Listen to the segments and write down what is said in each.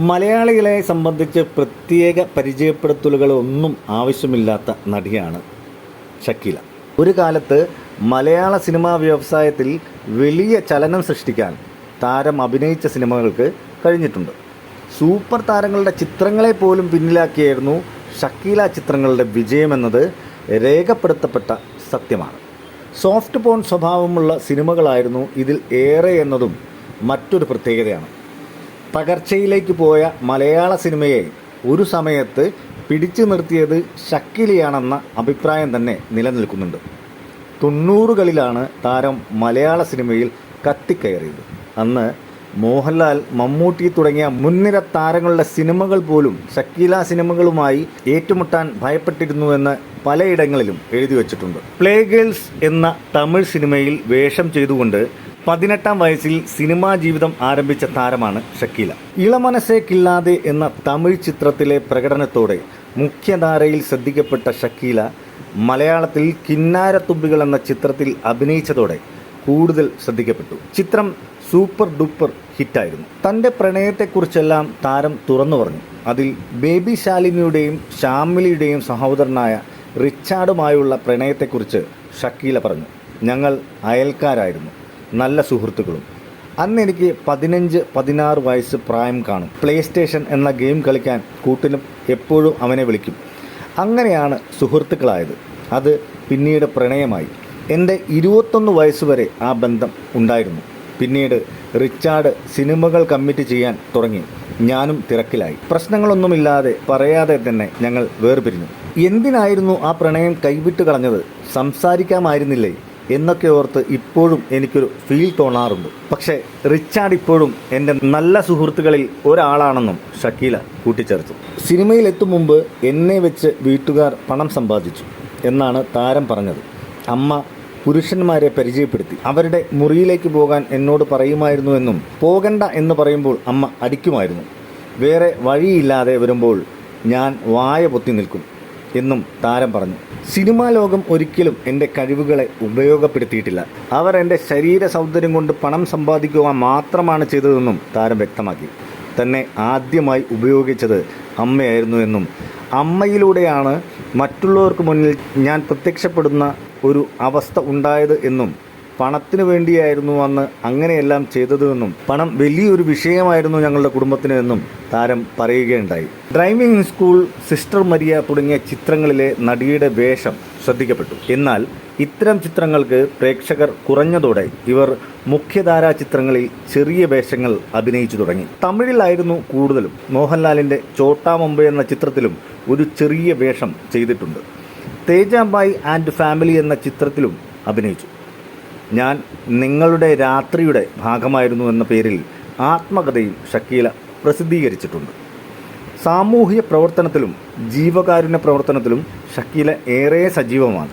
മലയാളികളെ സംബന്ധിച്ച് പ്രത്യേക പരിചയപ്പെടുത്തലുകളൊന്നും ആവശ്യമില്ലാത്ത നടിയാണ് ഷക്കീല. ഒരു കാലത്ത് മലയാള സിനിമാ വ്യവസായത്തിൽ വലിയ ചലനം സൃഷ്ടിക്കാൻ താരം അഭിനയിച്ച സിനിമകൾക്ക് കഴിഞ്ഞിട്ടുണ്ട്. സൂപ്പർ താരങ്ങളുടെ ചിത്രങ്ങളെ പോലും പിന്നിലാക്കിയായിരുന്നു ഷക്കീല ചിത്രങ്ങളുടെ വിജയമെന്നത് രേഖപ്പെടുത്തപ്പെട്ട സത്യമാണ്. സോഫ്റ്റ് പോൺ സ്വഭാവമുള്ള സിനിമകളായിരുന്നു ഇതിൽ ഏറെ എന്നതും മറ്റൊരു പ്രത്യേകതയാണ്. തകർച്ചയിലേക്ക് പോയ മലയാള സിനിമയെ ഒരു സമയത്ത് പിടിച്ചു നിർത്തിയത് ഷക്കീലയാണെന്ന അഭിപ്രായം തന്നെ നിലനിൽക്കുന്നുണ്ട്. 90കളിലാണ് താരം മലയാള സിനിമയിൽ കത്തിക്കയറിയത്. അന്ന് മോഹൻലാൽ, മമ്മൂട്ടി തുടങ്ങിയ മുൻനിര താരങ്ങളുടെ സിനിമകൾ പോലും ഷക്കീല സിനിമകളുമായി ഏറ്റുമുട്ടാൻ ഭയപ്പെട്ടിരുന്നുവെന്ന് പലയിടങ്ങളിലും എഴുതി വച്ചിട്ടുണ്ട്. പ്ലേ ഗേൾസ് എന്ന തമിഴ് സിനിമയിൽ വേഷം ചെയ്തുകൊണ്ട് 18-ാം വയസ്സിൽ സിനിമാ ജീവിതം ആരംഭിച്ച താരമാണ് ഷക്കീല. ഇളമനസേ കില്ലാതെ എന്ന തമിഴ് ചിത്രത്തിലെ പ്രകടനത്തോടെ മുഖ്യധാരയിൽ ശ്രദ്ധിക്കപ്പെട്ട ഷക്കീല മലയാളത്തിൽ കിന്നാരത്തുമ്പികൾ എന്ന ചിത്രത്തിൽ അഭിനയിച്ചതോടെ കൂടുതൽ ശ്രദ്ധിക്കപ്പെട്ടു. ചിത്രം സൂപ്പർ ഡൂപ്പർ ഹിറ്റായിരുന്നു. തൻ്റെ പ്രണയത്തെക്കുറിച്ചെല്ലാം താരം തുറന്നു പറഞ്ഞു. അതിൽ ബേബി ശാലിനിയുടെയും ഷാമിലിയുടെയും സഹോദരനായ റിച്ചാർഡുമായുള്ള പ്രണയത്തെക്കുറിച്ച് ഷക്കീല പറഞ്ഞു. ഞങ്ങൾ അയൽക്കാരായിരുന്നു, നല്ല സുഹൃത്തുക്കളും. അന്ന് എനിക്ക് 15-16 വയസ്സ് പ്രായം കാണും. പ്ലേ സ്റ്റേഷൻ എന്ന ഗെയിം കളിക്കാൻ കൂട്ടിനും എപ്പോഴും അവനെ വിളിക്കും. അങ്ങനെയാണ് സുഹൃത്തുക്കളായത്. അത് പിന്നീട് പ്രണയമായി. എൻ്റെ 21 വയസ്സുവരെ ആ ബന്ധം ഉണ്ടായിരുന്നു. പിന്നീട് റിച്ചാർഡ് സിനിമകൾ കമ്മിറ്റ് ചെയ്യാൻ തുടങ്ങി. ഞാനും തിരക്കിലായി. പ്രശ്നങ്ങളൊന്നുമില്ലാതെ പറയാതെ തന്നെ ഞങ്ങൾ വേർപിരിഞ്ഞു. എന്തിനായിരുന്നു ആ പ്രണയം കൈവിട്ട് കളഞ്ഞത്? സംസാരിക്കാമായിരുന്നില്ലേ എന്നൊക്കെ ഓർത്ത് ഇപ്പോഴും എനിക്കൊരു ഫീൽ തോന്നാറുണ്ട്. പക്ഷേ റിച്ചാർഡ് ഇപ്പോഴും എൻ്റെ നല്ല സുഹൃത്തുക്കളിൽ ഒരാളാണെന്നും ഷക്കീല കൂട്ടിച്ചേർത്തു. സിനിമയിലെത്തും മുമ്പ് എന്നെ വെച്ച് വീട്ടുകാർ പണം സമ്പാദിച്ചു എന്നാണ് താരം പറഞ്ഞത്. അമ്മ പുരുഷന്മാരെ പരിചയപ്പെടുത്തി. അവരുടെ മുറിയിലേക്ക് പോകാൻ എന്നോട് പറയുമായിരുന്നുവെന്നും പോകണ്ട എന്ന് പറയുമ്പോൾ അമ്മ അടിക്കുമായിരുന്നു. വേറെ വഴിയില്ലാതെ വരുമ്പോൾ ഞാൻ വായ പൊത്തി നിൽക്കും എന്നും താരം പറഞ്ഞു. സിനിമാ ലോകം ഒരിക്കലും എൻ്റെ കഴിവുകളെ ഉപയോഗപ്പെടുത്തിയിട്ടില്ല. അവർ എൻ്റെ ശരീര സൗന്ദര്യം കൊണ്ട് പണം സമ്പാദിക്കുവാൻ മാത്രമാണ് ചെയ്തതെന്നും താരം വ്യക്തമാക്കി. തന്നെ ആദ്യമായി ഉപയോഗിച്ചത് അമ്മയായിരുന്നു എന്നും അമ്മയിലൂടെയാണ് മറ്റുള്ളവർക്ക് മുന്നിൽ ഞാൻ പ്രത്യക്ഷപ്പെടുന്ന ഒരു അവസ്ഥ ഉണ്ടായത് എന്നും പണത്തിന് വേണ്ടിയായിരുന്നു അന്ന് അങ്ങനെയെല്ലാം ചെയ്തതെന്നും പണം വലിയൊരു വിഷയമായിരുന്നു ഞങ്ങളുടെ കുടുംബത്തിന് എന്നും താരം പറയുകയുണ്ടായി. ഡ്രൈവിംഗ് സ്കൂൾ, സിസ്റ്റർ മരിയ തുടങ്ങിയ ചിത്രങ്ങളിലെ നടിയുടെ വേഷം ശ്രദ്ധിക്കപ്പെട്ടു. എന്നാൽ ഇത്തരം ചിത്രങ്ങൾക്ക് പ്രേക്ഷകർ കുറഞ്ഞതോടെ ഇവർ മുഖ്യധാരാ ചിത്രങ്ങളിൽ ചെറിയ വേഷങ്ങൾ അഭിനയിച്ചു തുടങ്ങി. തമിഴിലായിരുന്നു കൂടുതലും. മോഹൻലാലിൻ്റെ ചോട്ടാ മുംബൈ എന്ന ചിത്രത്തിലും ഒരു ചെറിയ വേഷം ചെയ്തിട്ടുണ്ട്. തേജാബായ് ആൻഡ് ഫാമിലി എന്ന ചിത്രത്തിലും അഭിനയിച്ചു. ഞാൻ നിങ്ങളുടെ രാത്രിയുടെ ഭാഗമായിരുന്നു എന്ന പേരിൽ ആത്മകഥയും ഷക്കീല പ്രസിദ്ധീകരിച്ചിട്ടുണ്ട്. സാമൂഹിക പ്രവർത്തനത്തിലും ജീവകാരുണ്യ പ്രവർത്തനത്തിലും ഷക്കീല ഏറെ സജീവമാണ്.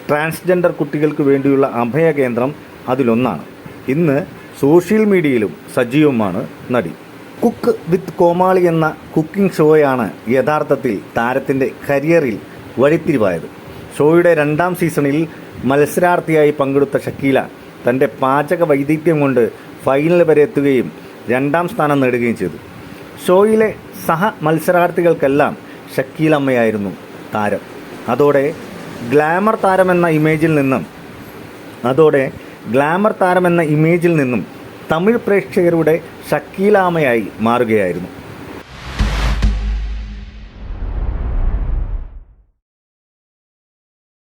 ട്രാൻസ്ജെൻഡർ കുട്ടികൾക്ക് വേണ്ടിയുള്ള അഭയകേന്ദ്രം അതിലൊന്നാണ്. ഇന്ന് സോഷ്യൽ മീഡിയയിലും സജീവമാണ് നടി. കുക്ക് വിത്ത് കോമാളി എന്ന കുക്കിംഗ് ഷോയാണ് യഥാർത്ഥത്തിൽ താരത്തിൻ്റെ കരിയറിൽ വഴിത്തിരിവായത്. ഷോയുടെ 2ാം സീസണിൽ മത്സരാർത്ഥിയായി പങ്കെടുത്ത ഷക്കീല തൻ്റെ പാചക വൈദഗ്ധ്യം കൊണ്ട് ഫൈനൽ വരെ എത്തുകയും 2ാം സ്ഥാനം നേടുകയും ചെയ്തു. ഷോയിലെ സഹ മത്സരാർത്ഥികൾക്കെല്ലാം ഷക്കീലമ്മയായിരുന്നു താരം. അതോടെ ഗ്ലാമർ താരമെന്ന ഇമേജിൽ നിന്നും തമിഴ് പ്രേക്ഷകരുടെ ഷക്കീലാമ്മയായി മാറുകയായിരുന്നു.